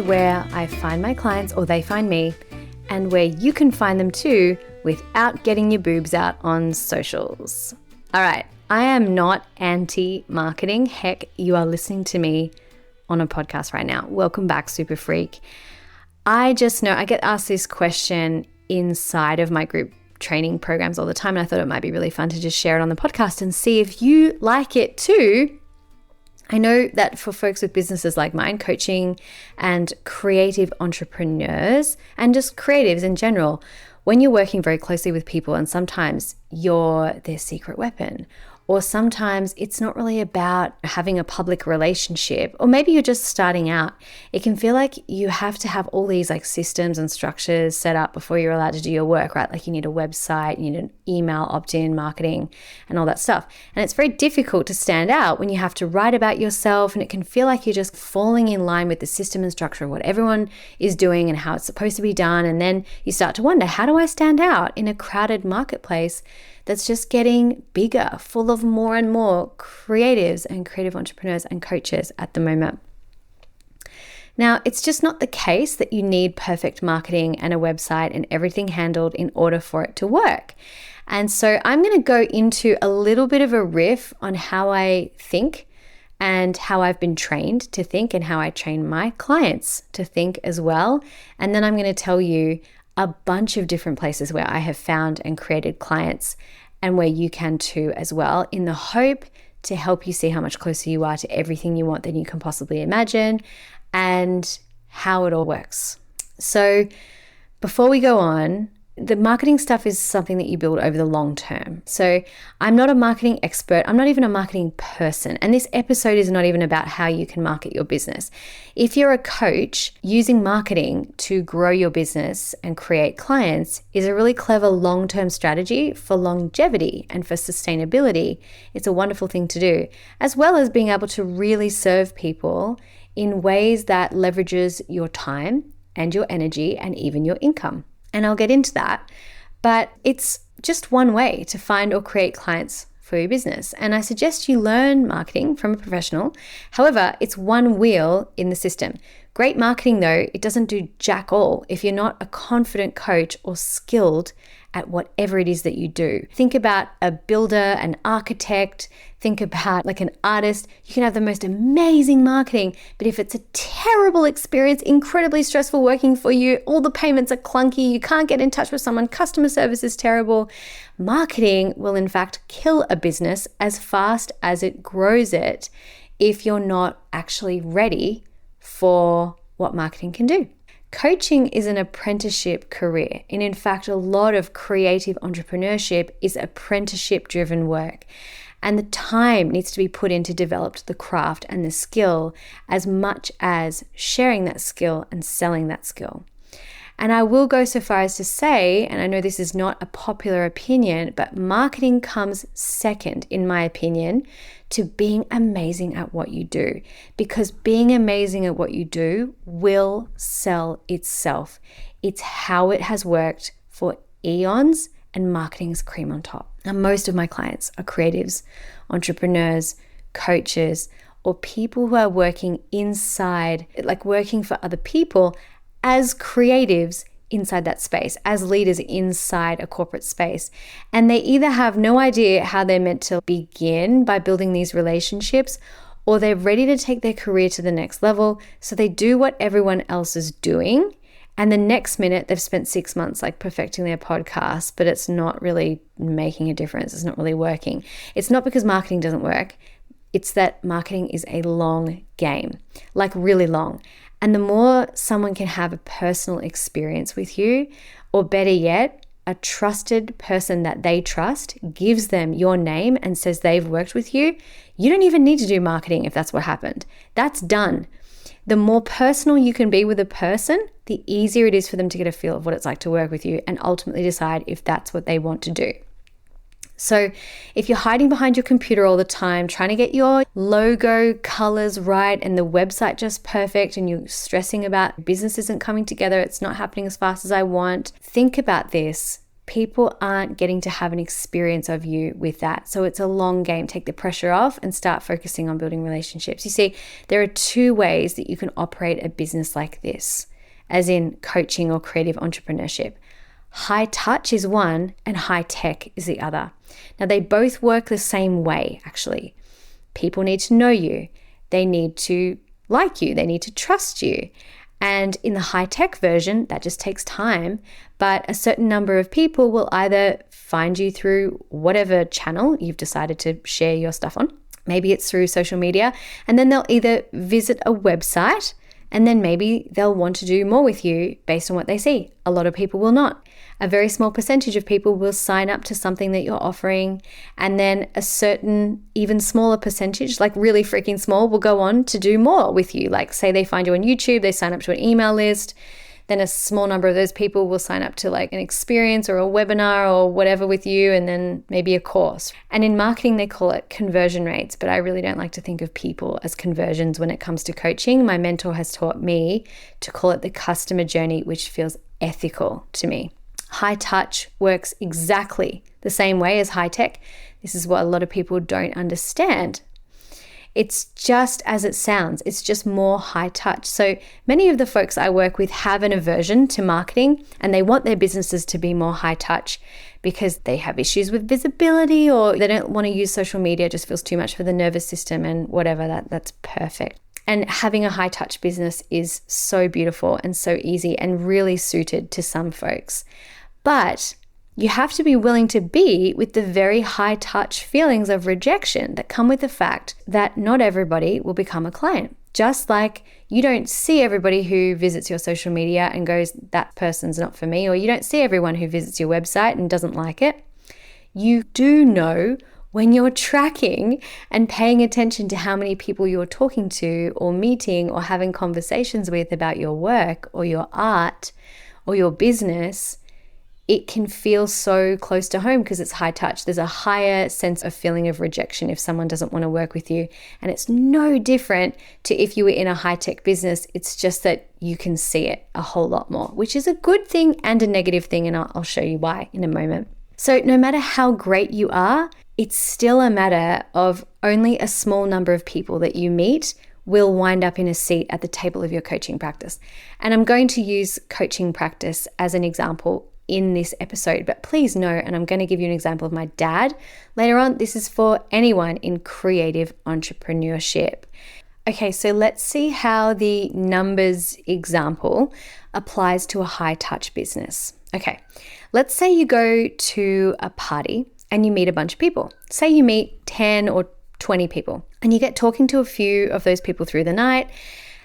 find where I find my clients or they find me, and where you can find them too without getting your boobs out on socials. All right, I am not anti-marketing. Heck, you are listening to me on a podcast right now. Welcome back, Super Freak. I just know I get asked this question inside of my group training programs all the time, and I thought it might be really fun to just share it on the podcast and see if you like it too. I know that for folks with businesses like mine, coaching and creative entrepreneurs and just creatives in general, when you're working very closely with people and sometimes you're their secret weapon, or sometimes it's not really about having a public relationship, or maybe you're just starting out, it can feel like you have to have all these like systems and structures set up before you're allowed to do your work, right? Like you need a website, you need an email opt-in marketing and all that stuff. And it's very difficult to stand out when you have to write about yourself, and it can feel like you're just falling in line with the system and structure of what everyone is doing and how it's supposed to be done. And then you start to wonder, how do I stand out in a crowded marketplace that's just getting bigger, full of more and more creatives and creative entrepreneurs and coaches at the moment? Now, it's just not the case that you need perfect marketing and a website and everything handled in order for it to work. And so I'm going to go into a little bit of a riff on how I think and how I've been trained to think and how I train my clients to think as well. And then I'm going to tell you a bunch of different places where I have found and created clients, and where you can too as well, in the hope to help you see how much closer you are to everything you want than you can possibly imagine and how it all works. So before we go on, the marketing stuff is something that you build over the long term. So I'm not a marketing expert. I'm not even a marketing person. And this episode is not even about how you can market your business. If you're a coach, using marketing to grow your business and create clients is a really clever long-term strategy for longevity and for sustainability. It's a wonderful thing to do, as well as being able to really serve people in ways that leverages your time and your energy and even your income. And I'll get into that, but it's just one way to find or create clients for your business. And I suggest you learn marketing from a professional. However, it's one wheel in the system. Great marketing though, it doesn't do jack all if you're not a confident coach or skilled at whatever it is that you do. Think about a builder, an architect, think about like an artist. You can have the most amazing marketing, but if it's a terrible experience, incredibly stressful working for you, all the payments are clunky, you can't get in touch with someone, customer service is terrible, marketing will in fact kill a business as fast as it grows it if you're not actually ready for what marketing can do. Coaching is an apprenticeship career, and in fact, a lot of creative entrepreneurship is apprenticeship-driven work. And the time needs to be put in to develop the craft and the skill as much as sharing that skill and selling that skill. And I will go so far as to say, and I know this is not a popular opinion, but marketing comes second, in my opinion, to being amazing at what you do. Because being amazing at what you do will sell itself. It's how it has worked for eons, and marketing is cream on top. Now, most of my clients are creatives, entrepreneurs, coaches, or people who are working inside, like working for other people as creatives inside that space, as leaders inside a corporate space. And they either have no idea how they're meant to begin by building these relationships, or they're ready to take their career to the next level. So they do what everyone else is doing. And the next minute they've spent 6 months like perfecting their podcast, but it's not really making a difference. It's not really working. It's not because marketing doesn't work. It's that marketing is a long game, like really long. And the more someone can have a personal experience with you, or better yet, a trusted person that they trust gives them your name and says they've worked with you, you don't even need to do marketing if that's what happened. That's done. The more personal you can be with a person, the easier it is for them to get a feel of what it's like to work with you and ultimately decide if that's what they want to do. So if you're hiding behind your computer all the time, trying to get your logo colors right and the website just perfect, and you're stressing about business isn't coming together, it's not happening as fast as I want, think about this people aren't getting to have an experience of you with that. So it's a long game. Take the pressure off and start focusing on building relationships. You see, there are two ways that you can operate a business like this, as in coaching or creative entrepreneurship. High touch is one and high tech is the other. Now, they both work the same way, actually. People need to know you. They need to like you. They need to trust you. And in the high-tech version, that just takes time, but a certain number of people will either find you through whatever channel you've decided to share your stuff on. Maybe it's through social media, and then they'll either visit a website, and then maybe they'll want to do more with you based on what they see. A lot of people will not. A very small percentage of people will sign up to something that you're offering, and then a certain even smaller percentage, like really freaking small, will go on to do more with you. Like say they find you on YouTube, they sign up to an email list, then a small number of those people will sign up to like an experience or a webinar or whatever with you, and then maybe a course. And in marketing, they call it conversion rates, but I really don't like to think of people as conversions when it comes to coaching. My mentor has taught me to call it the customer journey, which feels ethical to me. High touch works exactly the same way as high tech. This is what a lot of people don't understand. It's just as it sounds. It's just more high touch. So many of the folks I work with have an aversion to marketing, and they want their businesses to be more high touch because they have issues with visibility, or they don't want to use social media. It just feels too much for the nervous system and whatever. That's perfect. And having a high touch business is so beautiful and so easy and really suited to some folks. But you have to be willing to be with the very high touch feelings of rejection that come with the fact that not everybody will become a client. Just like you don't see everybody who visits your social media and goes, that person's not for me, or you don't see everyone who visits your website and doesn't like it. You do know when you're tracking and paying attention to how many people you're talking to or meeting or having conversations with about your work or your art or your business, it can feel so close to home because it's high touch. There's a higher sense of feeling of rejection if someone doesn't want to work with you. And it's no different to if you were in a high-tech business. It's just that you can see it a whole lot more, which is a good thing and a negative thing. And I'll show you why in a moment. So no matter how great you are, it's still a matter of only a small number of people that you meet will wind up in a seat at the table of your coaching practice. And I'm going to use coaching practice as an example in this episode, but please know, and I'm going to give you an example of my dad later on, this is for anyone in creative entrepreneurship. Okay, so let's see how the numbers example applies to a high touch business. Okay, let's say you go to a party and you meet a bunch of people. Say you meet 10 or 20 people and you get talking to a few of those people through the night,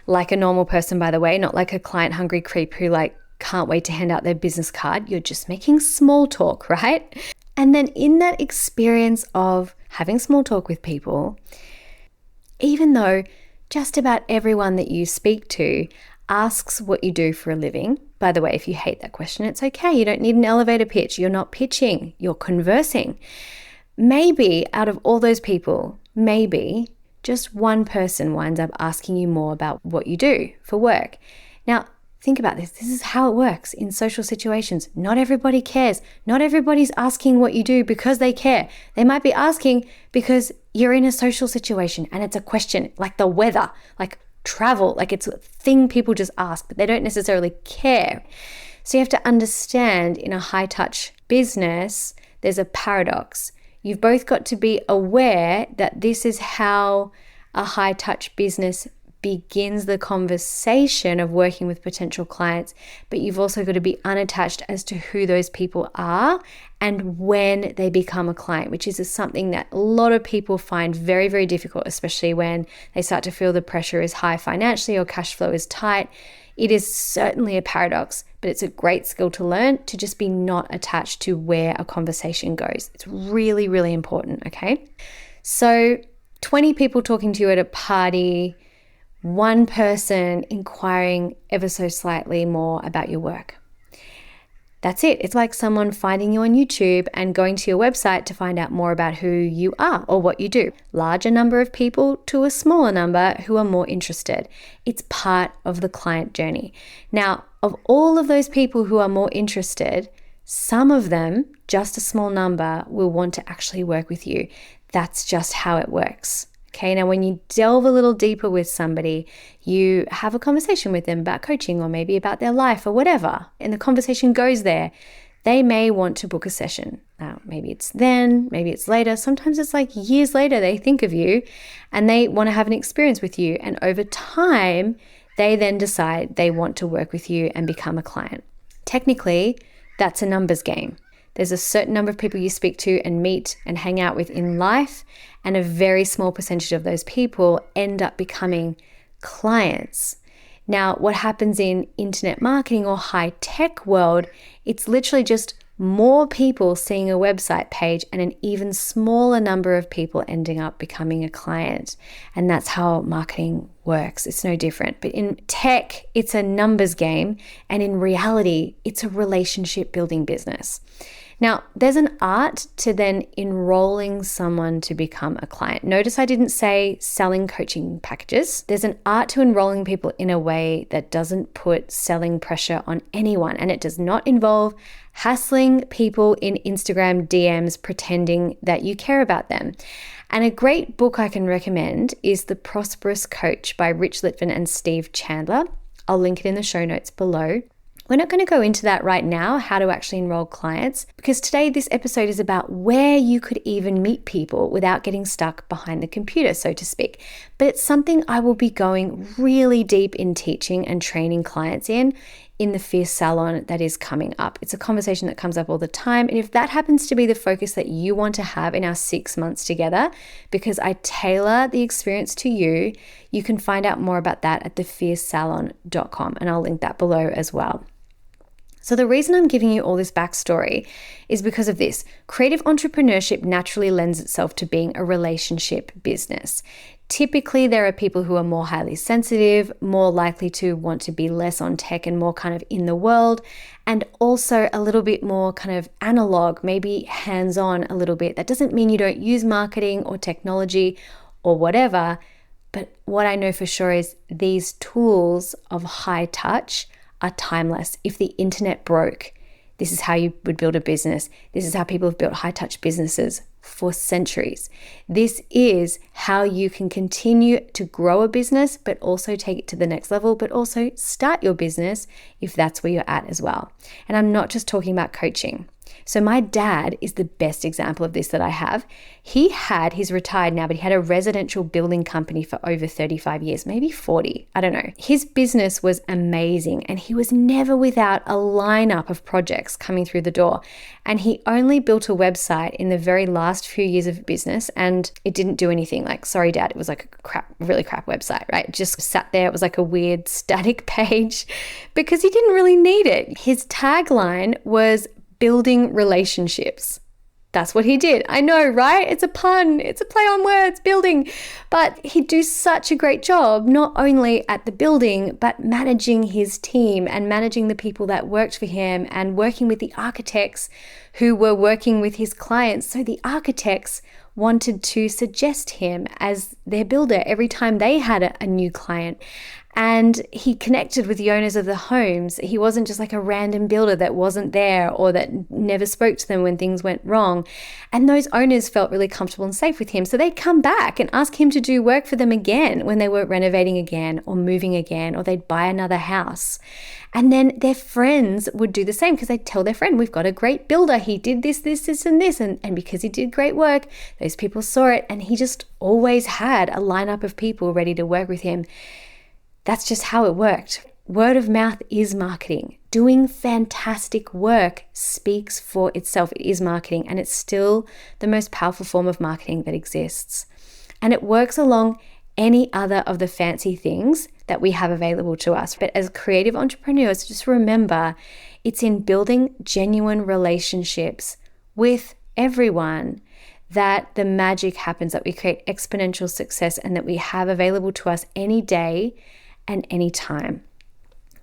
like a normal person, by the way, not like a client hungry creep who can't wait to hand out their business card. You're just making small talk, right? And then in that experience of having small talk with people, even though just about everyone that you speak to asks what you do for a living, by the way, if you hate that question, it's okay. You don't need an elevator pitch. You're not pitching, you're conversing. Maybe out of all those people, maybe just one person winds up asking you more about what you do for work. Now, think about this. This is how it works in social situations. Not everybody cares. Not everybody's asking what you do because they care. They might be asking because you're in a social situation and it's a question like the weather, like travel, like it's a thing people just ask, but they don't necessarily care. So you have to understand in a high touch business, there's a paradox. You've both got to be aware that this is how a high touch business begins the conversation of working with potential clients, but you've also got to be unattached as to who those people are and when they become a client, which is something that a lot of people find very, very difficult, especially when they start to feel the pressure is high financially or cash flow is tight. It is certainly a paradox, but it's a great skill to learn to just be not attached to where a conversation goes. It's really, really important, okay? So 20 people talking to you at a party, one person inquiring ever so slightly more about your work. That's it. It's like someone finding you on YouTube and going to your website to find out more about who you are or what you do. Larger number of people to a smaller number who are more interested. It's part of the client journey. Now, of all of those people who are more interested, Some of them, just a small number, will want to actually work with you. That's just how it works. Okay, now when you delve a little deeper with somebody, you have a conversation with them about coaching or maybe about their life or whatever, and the conversation goes there. They may want to book a session. Now, maybe it's then, maybe it's later. Sometimes it's like years later they think of you and they want to have an experience with you. And over time, they then decide they want to work with you and become a client. Technically, that's a numbers game. There's a certain number of people you speak to and meet and hang out with in life, and a very small percentage of those people end up becoming clients. Now, what happens in internet marketing or high-tech world, it's literally just more people seeing a website page and an even smaller number of people ending up becoming a client. And that's how marketing works. It's no different. But in tech, it's a numbers game. And in reality, it's a relationship building business. Now, there's an art to then enrolling someone to become a client. Notice I didn't say selling coaching packages. There's an art to enrolling people in a way that doesn't put selling pressure on anyone, and it does not involve hassling people in Instagram DMs pretending that you care about them. And a great book I can recommend is The Prosperous Coach by Rich Litvin and Steve Chandler. I'll link it in the show notes below. We're not going to go into that right now, how to actually enroll clients, because today this episode is about where you could even meet people without getting stuck behind the computer, so to speak. But it's something I will be going really deep in teaching and training clients in the Fierce Salon that is coming up. It's a conversation that comes up all the time. And if that happens to be the focus that you want to have in our 6 months together, because I tailor the experience to you, you can find out more about that at thefiercesalon.com. And I'll link that below as well. So the reason I'm giving you all this backstory is because of this. Creative entrepreneurship naturally lends itself to being a relationship business. Typically, there are people who are more highly sensitive, more likely to want to be less on tech and more kind of in the world, and also a little bit more kind of analog, maybe hands-on a little bit. That doesn't mean you don't use marketing or technology or whatever, but what I know for sure is these tools of high touch are timeless. If the internet broke, this is how you would build a business. This is how people have built high-touch businesses for centuries. This is how you can continue to grow a business, but also take it to the next level, but also start your business if that's where you're at as well. And I'm not just talking about coaching. So my dad is the best example of this that I have. He's retired now, but he had a residential building company for over 35 years, maybe 40, I don't know. His business was amazing and he was never without a lineup of projects coming through the door. And he only built a website in the very last few years of business and it didn't do anything. Like, sorry, Dad, it was like a really crap website, right? It just sat there. It was like a weird static page because he didn't really need it. His tagline was building relationships. That's what he did. I know, right? It's a pun. It's a play on words, building. But he'd do such a great job, not only at the building, but managing his team and managing the people that worked for him and working with the architects who were working with his clients. So the architects wanted to suggest him as their builder every time they had a new client. And he connected with the owners of the homes. He wasn't just like a random builder that wasn't there or that never spoke to them when things went wrong. And those owners felt really comfortable and safe with him. So they'd come back and ask him to do work for them again when they were renovating again or moving again, or they'd buy another house. And then their friends would do the same because they'd tell their friend, we've got a great builder. He did this, this, this, and this. And because he did great work, those people saw it. And he just always had a lineup of people ready to work with him. That's just how it worked. Word of mouth is marketing. Doing fantastic work speaks for itself. It is marketing, and it's still the most powerful form of marketing that exists. And it works along any other of the fancy things that we have available to us. But as creative entrepreneurs, just remember, it's in building genuine relationships with everyone that the magic happens, that we create exponential success and that we have available to us any day and anytime.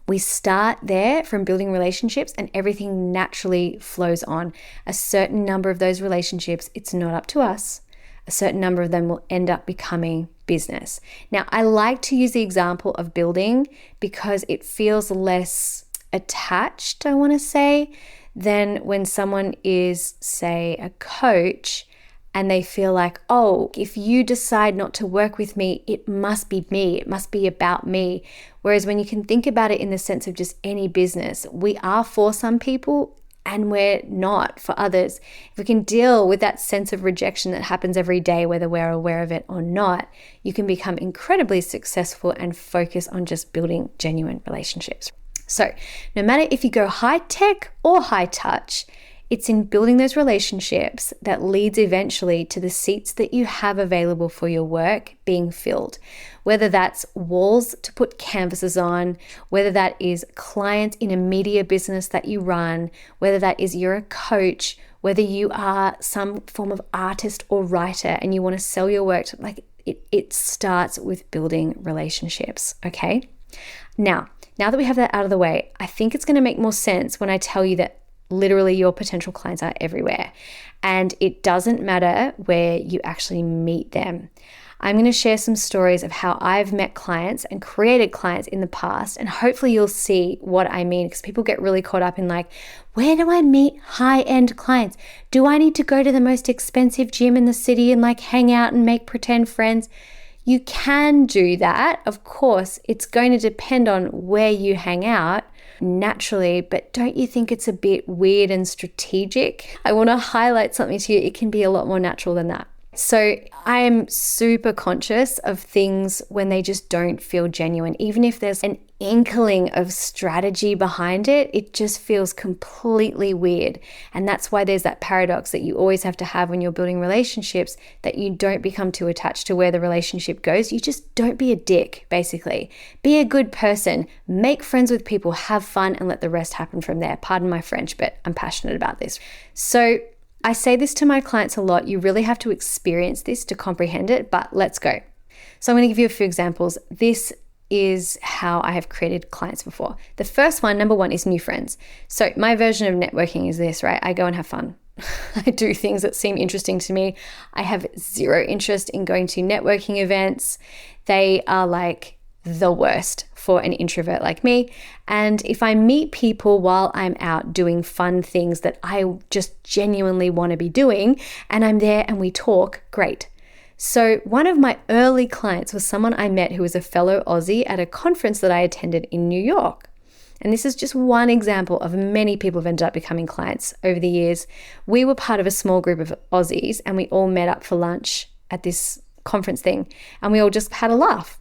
We start there from building relationships and everything naturally flows on. A certain number of those relationships, it's not up to us. A certain number of them will end up becoming business. Now, I like to use the example of building because it feels less attached, I want to say, than when someone is, say, a coach and they feel like, oh, if you decide not to work with me, it must be me. It must be about me. Whereas when you can think about it in the sense of just any business, we are for some people and we're not for others. If we can deal with that sense of rejection that happens every day, whether we're aware of it or not, you can become incredibly successful and focus on just building genuine relationships. So no matter if you go high tech or high touch, it's in building those relationships that leads eventually to the seats that you have available for your work being filled. Whether that's walls to put canvases on, whether that is clients in a media business that you run, whether that is you're a coach, whether you are some form of artist or writer and you want to sell your work, it starts with building relationships, okay? Now that we have that out of the way, I think it's going to make more sense when I tell you that literally your potential clients are everywhere and it doesn't matter where you actually meet them. I'm going to share some stories of how I've met clients and created clients in the past, and hopefully you'll see what I mean, because people get really caught up in like, where do I meet high-end clients? Do I need to go to the most expensive gym in the city and like hang out and make pretend friends? You can do that. Of course, it's going to depend on where you hang out naturally, but don't you think it's a bit weird and strategic? I want to highlight something to you. It can be a lot more natural than that. So I am super conscious of things when they just don't feel genuine. Even if there's an inkling of strategy behind it, it just feels completely weird. And that's why there's that paradox that you always have to have when you're building relationships, that you don't become too attached to where the relationship goes. You just don't be a dick, basically. Be a good person, make friends with people, have fun, and let the rest happen from there. Pardon my French, but I'm passionate about this. So I say this to my clients a lot. You really have to experience this to comprehend it, but let's go. So I'm going to give you a few examples. This is how I have created clients before. The first one, number one, is new friends. So my version of networking is this, right? I go and have fun. I do things that seem interesting to me. I have zero interest in going to networking events. They are like the worst for an introvert like me. And if I meet people while I'm out doing fun things that I just genuinely want to be doing, and I'm there and we talk, great. So one of my early clients was someone I met who was a fellow Aussie at a conference that I attended in New York. And this is just one example of many people who've ended up becoming clients over the years. We were part of a small group of Aussies and we all met up for lunch at this conference thing, and we all just had a laugh.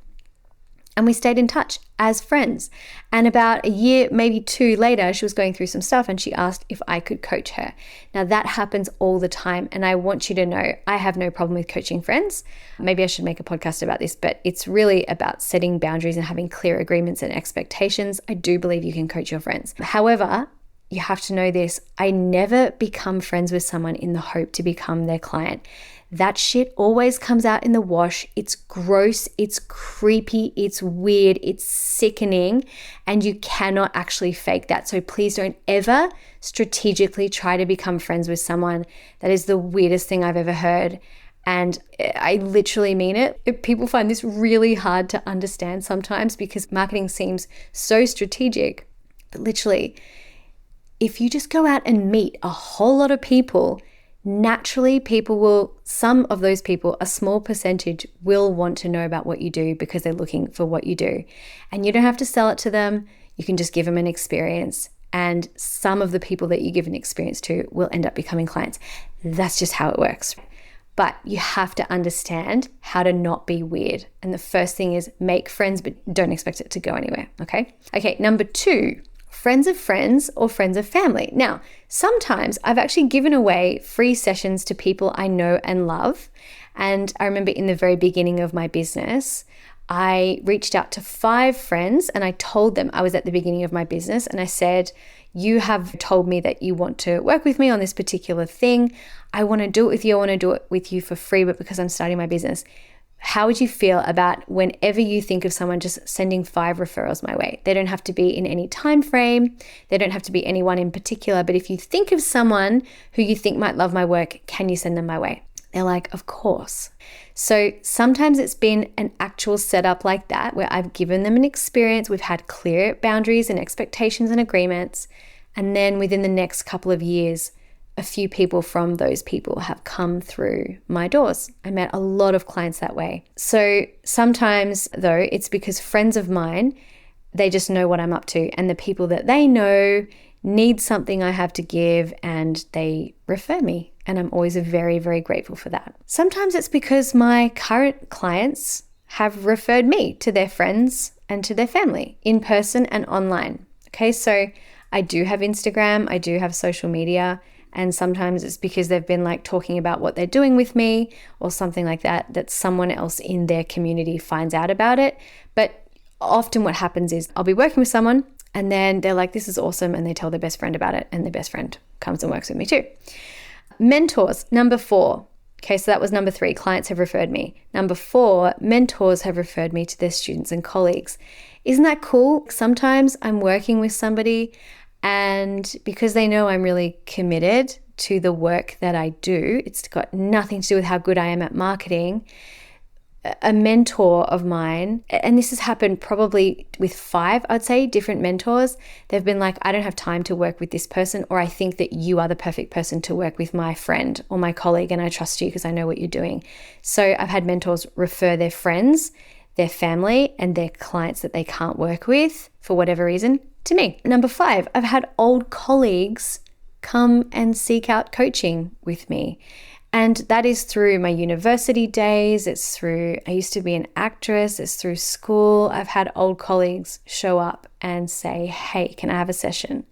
And we stayed in touch as friends. And about a year, maybe two later, she was going through some stuff and she asked if I could coach her. Now that happens all the time. And I want you to know, I have no problem with coaching friends. Maybe I should make a podcast about this, but it's really about setting boundaries and having clear agreements and expectations. I do believe you can coach your friends. However, you have to know this. I never become friends with someone in the hope to become their client. That shit always comes out in the wash. It's gross, it's creepy, it's weird, it's sickening, and you cannot actually fake that. So please don't ever strategically try to become friends with someone. That is the weirdest thing I've ever heard. And I literally mean it. People find this really hard to understand sometimes because marketing seems so strategic. But literally, if you just go out and meet a whole lot of people, naturally some of those people, a small percentage, will want to know about what you do because they're looking for what you do. And you don't have to sell it to them. You can just give them an experience. And some of the people that you give an experience to will end up becoming clients. That's just how it works. But you have to understand how to not be weird. And the first thing is make friends, but don't expect it to go anywhere. Okay, number two, friends of friends or friends of family. Now, sometimes I've actually given away free sessions to people I know and love. And I remember in the very beginning of my business, I reached out to 5 friends and I told them I was at the beginning of my business and I said, you have told me that you want to work with me on this particular thing. I want to do it with you. I want to do it with you for free, but because I'm starting my business, how would you feel about whenever you think of someone, just sending 5 referrals my way? They don't have to be in any time frame. They don't have to be anyone in particular. But if you think of someone who you think might love my work, can you send them my way? They're like, of course. So sometimes it's been an actual setup like that where I've given them an experience. We've had clear boundaries and expectations and agreements. And then within the next couple of years, a few people from those people have come through my doors. I met a lot of clients that way. So sometimes though, it's because friends of mine, they just know what I'm up to, and the people that they know need something I have to give and they refer me. And I'm always very, very grateful for that. Sometimes it's because my current clients have referred me to their friends and to their family in person and online. Okay, so I do have Instagram, I do have social media, and sometimes it's because they've been like talking about what they're doing with me or something like that, that someone else in their community finds out about it. But often what happens is I'll be working with someone and then they're like, this is awesome. And they tell their best friend about it and their best friend comes and works with me too. Mentors, number 4. Okay, so that was number 3, clients have referred me. Number 4, mentors have referred me to their students and colleagues. Isn't that cool? Sometimes I'm working with somebody and because they know I'm really committed to the work that I do, it's got nothing to do with how good I am at marketing. A mentor of mine, and this has happened probably with 5, I'd say, different mentors. They've been like, I don't have time to work with this person, or I think that you are the perfect person to work with my friend or my colleague, and I trust you because I know what you're doing. So I've had mentors refer their friends, their family, and their clients that they can't work with for whatever reason to me. Number 5, I've had old colleagues come and seek out coaching with me. And that is through my university days. It's through, I used to be an actress. It's through school. I've had old colleagues show up and say, hey, can I have a session?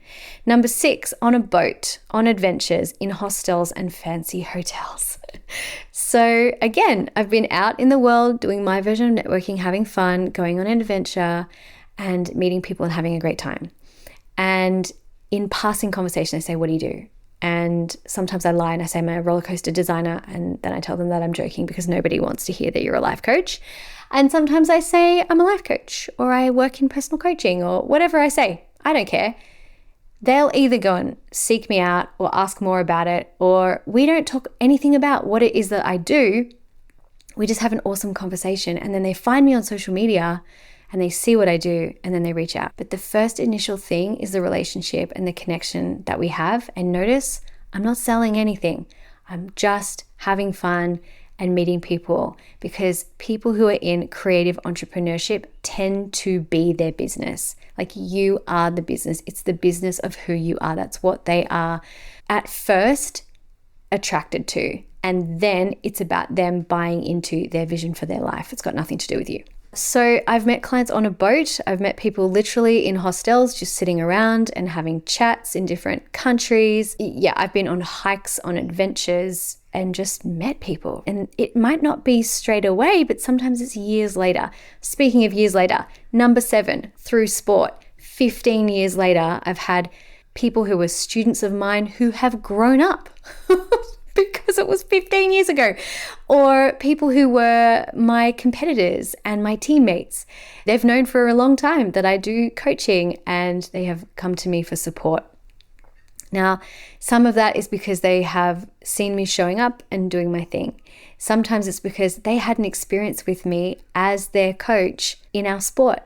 Number 6, on a boat, on adventures, in hostels and fancy hotels. So again, I've been out in the world doing my version of networking, having fun, going on an adventure and meeting people and having a great time. And in passing conversation, I say, what do you do? And sometimes I lie and I say I'm a roller coaster designer, and then I tell them that I'm joking because nobody wants to hear that you're a life coach. And sometimes I say I'm a life coach or I work in personal coaching or whatever I say. I don't care. They'll either go and seek me out or ask more about it, or we don't talk anything about what it is that I do. We just have an awesome conversation, and then they find me on social media and they see what I do and then they reach out. But the first initial thing is the relationship and the connection that we have. And notice, I'm not selling anything. I'm just having fun and meeting people, because people who are in creative entrepreneurship tend to be their business. Like, you are the business. It's the business of who you are. That's what they are at first attracted to. And then it's about them buying into their vision for their life. It's got nothing to do with you. So I've met clients on a boat. I've met people literally in hostels, just sitting around and having chats in different countries. Yeah, I've been on hikes, on adventures, and just met people. And it might not be straight away, but sometimes it's years later. Speaking of years later, number 7, through sport. 15 years later, I've had people who were students of mine who have grown up because it was 15 years ago, or people who were my competitors and my teammates. They've known for a long time that I do coaching and they have come to me for support. Now, some of that is because they have seen me showing up and doing my thing. Sometimes it's because they had an experience with me as their coach in our sport.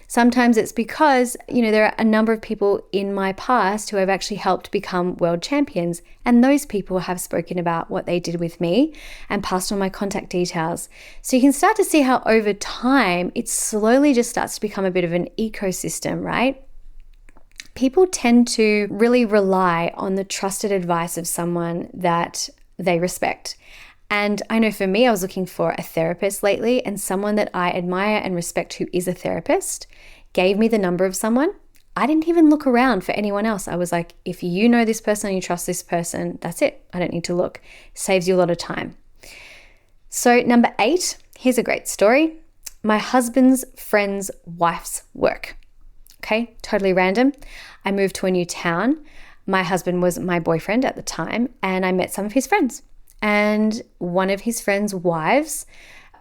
Sometimes it's because, there are a number of people in my past who have actually helped become world champions, and those people have spoken about what they did with me and passed on my contact details. So you can start to see how over time, it slowly just starts to become a bit of an ecosystem, right? People tend to really rely on the trusted advice of someone that they respect. And I know for me, I was looking for a therapist lately, and someone that I admire and respect who is a therapist gave me the number of someone. I didn't even look around for anyone else. I was like, if you know this person and you trust this person, that's it. I don't need to look. Saves you a lot of time. So number 8, here's a great story. My husband's friend's wife's work. Okay, totally random. I moved to a new town. My husband was my boyfriend at the time, and I met some of his friends. And one of his friends' wives,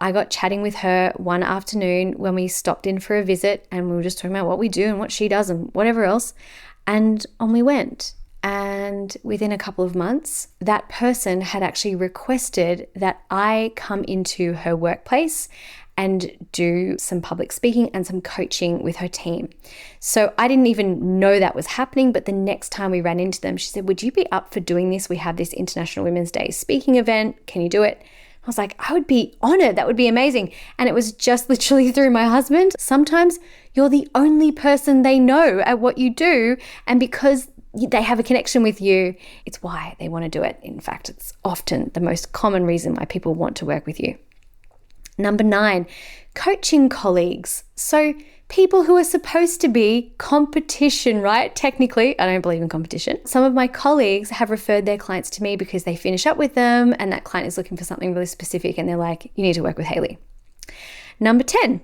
I got chatting with her one afternoon when we stopped in for a visit, and we were just talking about what we do and what she does and whatever else. And on we went. And within a couple of months, that person had actually requested that I come into her workplace and do some public speaking and some coaching with her team. So I didn't even know that was happening, but the next time we ran into them, she said, would you be up for doing this? We have this International Women's Day speaking event. Can you do it? I was like, I would be honored. That would be amazing. And it was just literally through my husband. Sometimes you're the only person they know at what you do. And because they have a connection with you, it's why they want to do it. In fact, it's often the most common reason why people want to work with you. Number 9, coaching colleagues. So people who are supposed to be competition, right? Technically, I don't believe in competition. Some of my colleagues have referred their clients to me because they finish up with them and that client is looking for something really specific and they're like, you need to work with Hayley. Number 10,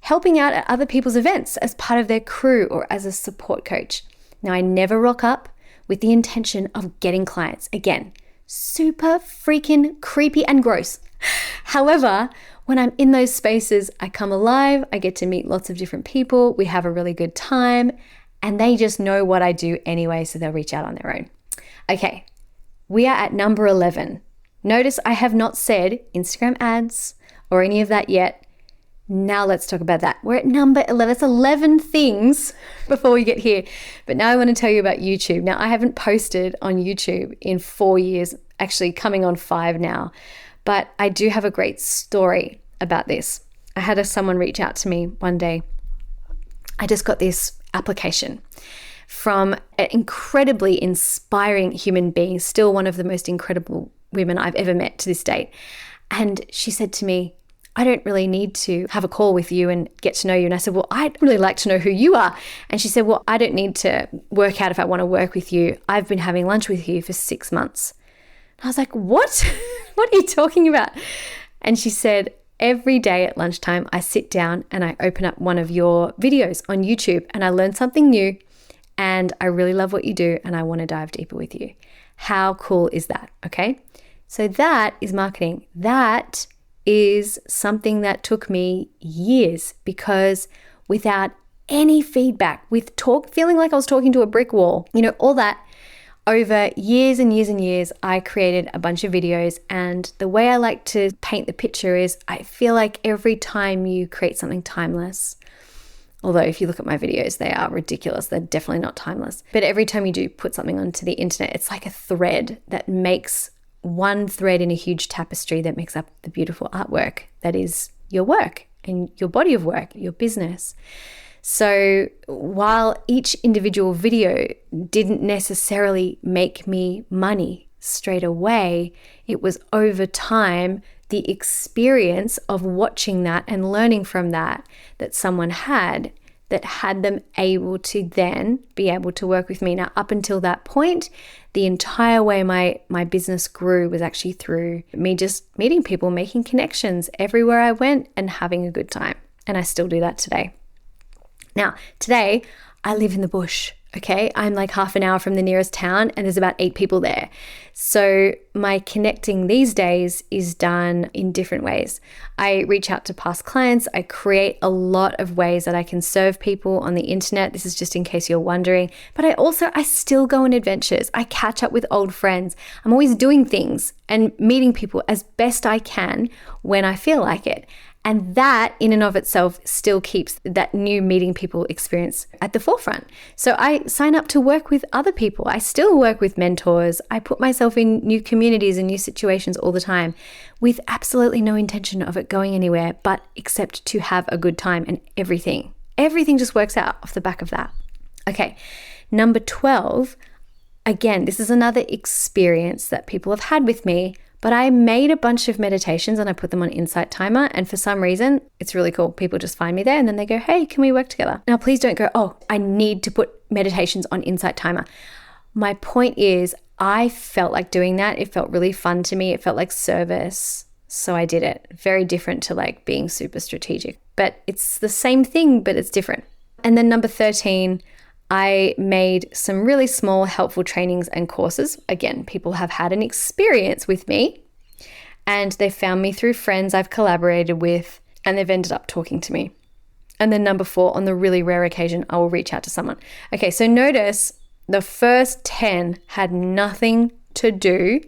helping out at other people's events as part of their crew or as a support coach. Now, I never rock up with the intention of getting clients. Again, super freaking creepy and gross. However, when I'm in those spaces, I come alive, I get to meet lots of different people, we have a really good time, and they just know what I do anyway, so they'll reach out on their own. Okay, we are at number 11. Notice I have not said Instagram ads or any of that yet. Now let's talk about that. We're at number 11. That's 11 things before we get here. But now I want to tell you about YouTube. Now, I haven't posted on YouTube in 4 years, actually coming on 5 now. But I do have a great story about this. I had someone reach out to me one day. I just got this application from an incredibly inspiring human being, still one of the most incredible women I've ever met to this date. And she said to me, I don't really need to have a call with you and get to know you. And I said, well, I'd really like to know who you are. And she said, well, I don't need to work out if I want to work with you. I've been having lunch with you for 6 months. And I was like, what? What are you talking about? And she said, every day at lunchtime, I sit down and I open up one of your videos on YouTube and I learn something new and I really love what you do and I want to dive deeper with you. How cool is that? Okay. So that is marketing. That is something that took me years because without any feedback, feeling like I was talking to a brick wall, all that, over years and years and years, I created a bunch of videos. And the way I like to paint the picture is I feel like every time you create something timeless, although if you look at my videos, they are ridiculous. They're definitely not timeless. But every time you do put something onto the internet, it's like a thread that makes one thread in a huge tapestry that makes up the beautiful artwork that is your work and your body of work, your business. So while each individual video didn't necessarily make me money straight away, it was over time the experience of watching that and learning from that someone had that had them able to then be able to work with me. Now, up until that point, the entire way my business grew was actually through me just meeting people, making connections everywhere I went and having a good time. And I still do that today. Now, today I live in the bush, okay? I'm like half an hour from the nearest town and there's about 8 people there. So my connecting these days is done in different ways. I reach out to past clients. I create a lot of ways that I can serve people on the internet. This is just in case you're wondering. But I still go on adventures. I catch up with old friends. I'm always doing things and meeting people as best I can when I feel like it. And that in and of itself still keeps that new meeting people experience at the forefront. So I sign up to work with other people. I still work with mentors. I put myself in new communities and new situations all the time with absolutely no intention of it going anywhere, but except to have a good time, and everything just works out off the back of that. Okay, number 12, again, this is another experience that people have had with me. But I made a bunch of meditations and I put them on Insight Timer. And for some reason, it's really cool. People just find me there and then they go, hey, can we work together? Now, please don't go, oh, I need to put meditations on Insight Timer. My point is, I felt like doing that. It felt really fun to me. It felt like service. So I did it. Very different to like being super strategic. But it's the same thing, but it's different. And then number 13, I made some really small helpful trainings and courses. Again, people have had an experience with me and they found me through friends I've collaborated with and they've ended up talking to me. And then number 4, on the really rare occasion, I will reach out to someone. Okay, so notice the first 10 had nothing to do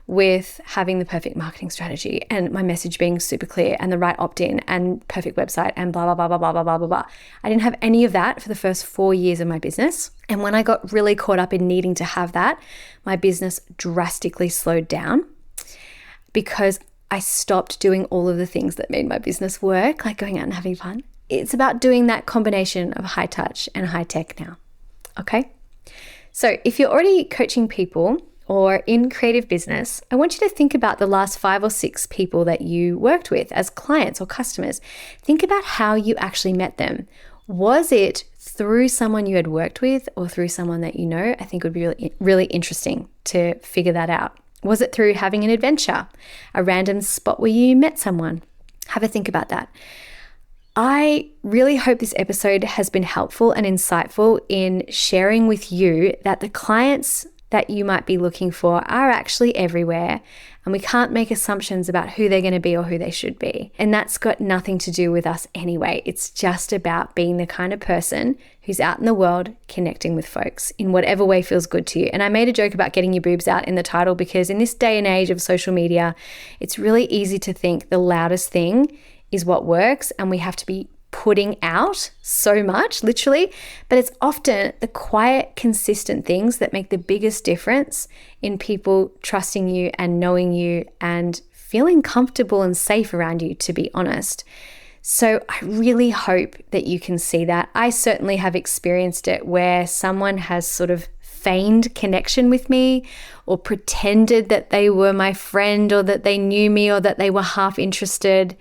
with having the perfect marketing strategy and my message being super clear and the right opt-in and perfect website and blah, blah, blah, blah, blah, blah, blah, blah, blah. I didn't have any of that for the first 4 years of my business. And when I got really caught up in needing to have that, my business drastically slowed down because I stopped doing all of the things that made my business work, like going out and having fun. It's about doing that combination of high touch and high tech now. Okay? So if you're already coaching people or in creative business, I want you to think about the last 5 or 6 people that you worked with as clients or customers. Think about how you actually met them. Was it through someone you had worked with or through someone that you know? I think it would be really, really interesting to figure that out. Was it through having an adventure, a random spot where you met someone? Have a think about that. I really hope this episode has been helpful and insightful in sharing with you that the clients that you might be looking for are actually everywhere, and we can't make assumptions about who they're going to be or who they should be. And that's got nothing to do with us anyway. It's just about being the kind of person who's out in the world connecting with folks in whatever way feels good to you. And I made a joke about getting your boobs out in the title because in this day and age of social media, it's really easy to think the loudest thing is what works, and we have to be putting out so much, literally, but it's often the quiet, consistent things that make the biggest difference in people trusting you and knowing you and feeling comfortable and safe around you, to be honest. So I really hope that you can see that. I certainly have experienced it where someone has sort of feigned connection with me or pretended that they were my friend or that they knew me or that they were half interested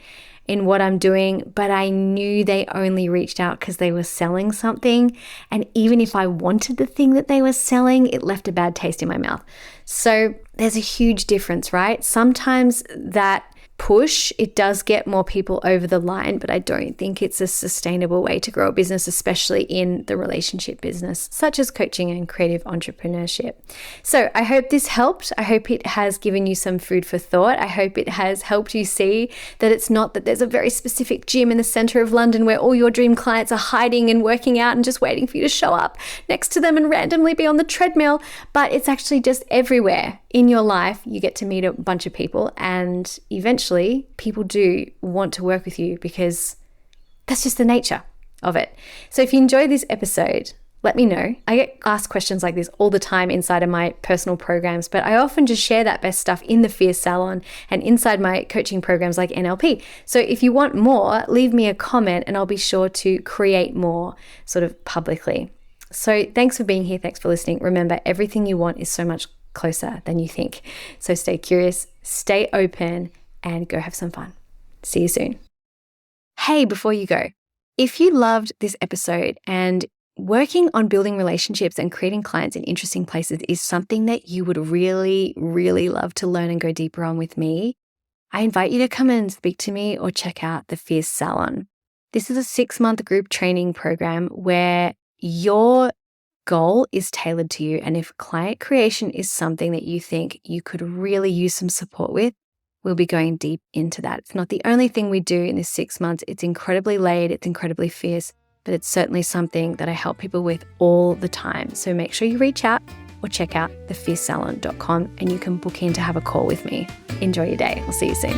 in what I'm doing, but I knew they only reached out because they were selling something. And even if I wanted the thing that they were selling, it left a bad taste in my mouth. So there's a huge difference, right? Sometimes that push, it does get more people over the line, but I don't think it's a sustainable way to grow a business, especially in the relationship business, such as coaching and creative entrepreneurship. So I hope this helped. I hope it has given you some food for thought. I hope it has helped you see that it's not that there's a very specific gym in the center of London where all your dream clients are hiding and working out and just waiting for you to show up next to them and randomly be on the treadmill, but it's actually just everywhere. In your life, you get to meet a bunch of people, and eventually people do want to work with you because that's just the nature of it. So if you enjoyed this episode, let me know. I get asked questions like this all the time inside of my personal programs, but I often just share that best stuff in the Fierce Salon and inside my coaching programs like NLP. So if you want more, leave me a comment and I'll be sure to create more sort of publicly. So thanks for being here. Thanks for listening. Remember, everything you want is so much closer than you think. So stay curious, stay open, and go have some fun. See you soon. Hey, before you go, if you loved this episode and working on building relationships and creating clients in interesting places is something that you would really, really love to learn and go deeper on with me, I invite you to come and speak to me or check out the Fierce Salon. This is a 6-month group training program where your goal is tailored to you. And if client creation is something that you think you could really use some support with, we'll be going deep into that. It's not the only thing we do in this 6 months. It's incredibly laid, it's incredibly fierce, but it's certainly something that I help people with all the time. So make sure you reach out or check out thefiercesalon.com and you can book in to have a call with me. Enjoy your day. I'll see you soon.